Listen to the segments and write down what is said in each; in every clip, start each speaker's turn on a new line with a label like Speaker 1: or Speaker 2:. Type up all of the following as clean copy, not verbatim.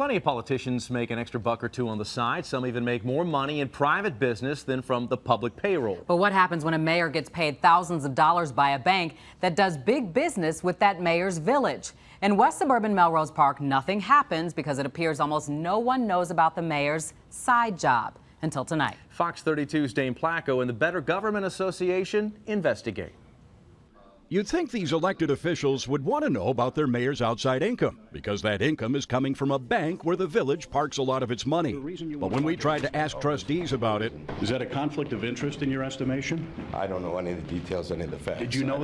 Speaker 1: Plenty of politicians make an extra buck or two on the side. Some even make more money in private business than from the public payroll.
Speaker 2: But what happens when a mayor gets paid thousands of dollars by a bank that does big business with that mayor's village? In West Suburban Melrose Park, nothing happens because it appears almost no one knows about the mayor's side job until tonight.
Speaker 1: Fox 32's Dane Placco and the Better Government Association investigate.
Speaker 3: You'd think these elected officials would want to know about their mayor's outside income, because that income is coming from a bank where the village parks a lot of its money. But when we tried to ask trustees about it...
Speaker 4: Is that a conflict of interest in your estimation?
Speaker 5: I don't know any of the details, any of the facts.
Speaker 4: Did you know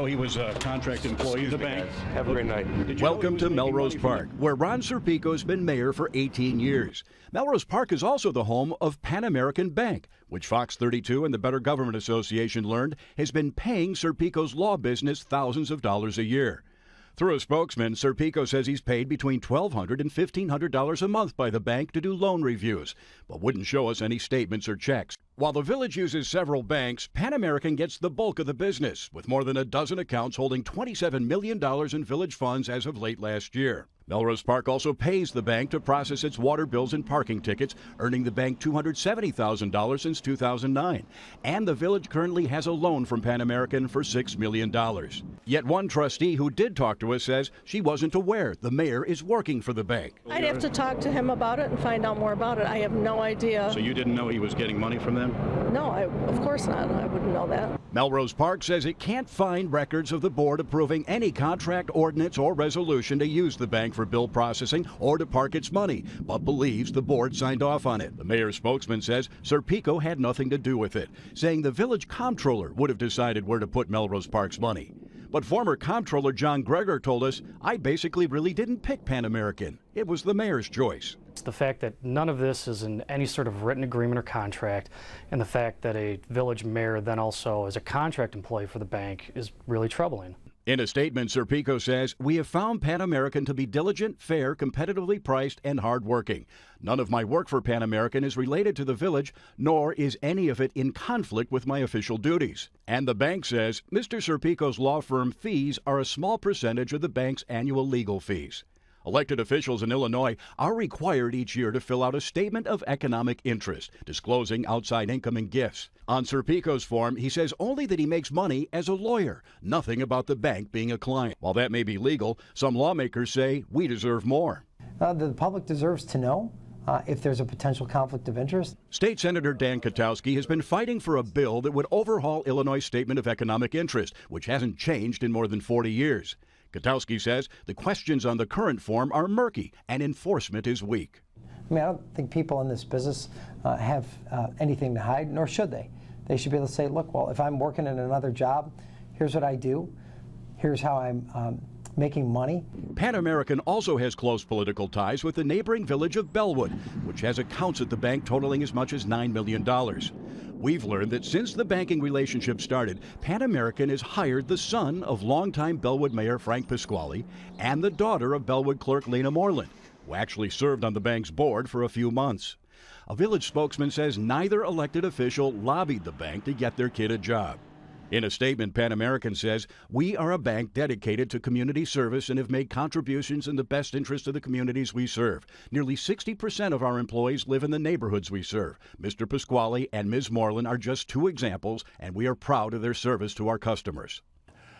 Speaker 4: he was a contract employee of the bank?
Speaker 5: Have a great night.
Speaker 3: Welcome to Melrose Park, where Ron Serpico's been mayor for 18 years. Melrose Park is also the home of Pan American Bank, which Fox 32 and the Better Government Association learned has been paying Serpico's law business thousands of dollars a year. Through a spokesman, Serpico says he's paid between $1,200 and $1,500 a month by the bank to do loan reviews, but wouldn't show us any statements or checks. While the village uses several banks, Pan American gets the bulk of the business, with more than a dozen accounts holding $27 million in village funds as of late last year. Melrose Park also pays the bank to process its water bills and parking tickets, earning the bank $270,000 since 2009. And the village currently has a loan from Pan American for $6 million. Yet one trustee who did talk to us says she wasn't aware the mayor is working for the bank.
Speaker 6: I'd have to talk to him about it and find out more about it. I have no idea.
Speaker 4: So you didn't know he was getting money from them?
Speaker 6: No, of course not. I wouldn't know that.
Speaker 3: Melrose Park says it can't find records of the board approving any contract, ordinance, or resolution to use the bank for bill processing or to park its money, but believes the board signed off on it. The mayor's spokesman says Serpico had nothing to do with it, saying the village comptroller would have decided where to put Melrose Park's money. But former comptroller John Greger told us, I basically really didn't pick Pan American. It was the mayor's choice.
Speaker 7: It's the fact that none of this is in any sort of written agreement or contract, and the fact that a village mayor then also is a contract employee for the bank is really troubling.
Speaker 3: In a statement, Serpico says, we have found Pan American to be diligent, fair, competitively priced, and hardworking. None of my work for Pan American is related to the village, nor is any of it in conflict with my official duties. And the bank says Mr. Serpico's law firm fees are a small percentage of the bank's annual legal fees. Elected officials in Illinois are required each year to fill out a statement of economic interest, disclosing outside income and gifts. On Serpico's form, he says only that he makes money as a lawyer, nothing about the bank being a client. While that may be legal, some lawmakers say we deserve more.
Speaker 8: The public deserves to know if there's a potential conflict of interest.
Speaker 3: State Senator Dan Katowski has been fighting for a bill that would overhaul Illinois' statement of economic interest, which hasn't changed in more than 40 years. Katowski says the questions on the current form are murky and enforcement is weak.
Speaker 8: I mean, I don't think people in this business have anything to hide, nor should they. They should be able to say, look, well, if I'm working in another job, here's what I do, here's how I'm making money.
Speaker 3: Pan American also has close political ties with the neighboring village of Bellwood, which has accounts at the bank totaling as much as $9 million. We've learned that since the banking relationship started, Pan American has hired the son of longtime Bellwood Mayor Frank Pasquale and the daughter of Bellwood Clerk Lena Moreland, who actually served on the bank's board for a few months. A village spokesman says neither elected official lobbied the bank to get their kid a job. In a statement, Pan American says, we are a bank dedicated to community service and have made contributions in the best interest of the communities we serve. Nearly 60% of our employees live in the neighborhoods we serve. Mr. Pasquale and Ms. Moreland are just two examples, and we are proud of their service to our customers.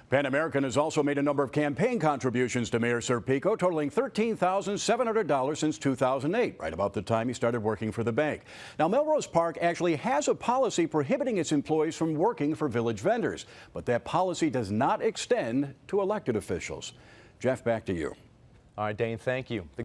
Speaker 3: Pan American has also made a number of campaign contributions to Mayor Serpico, totaling $13,700 since 2008, right about the time he started working for the bank. Now, Melrose Park actually has a policy prohibiting its employees from working for village vendors, but that policy does not extend to elected officials. Jeff, back to you.
Speaker 1: All right, Dane, thank you.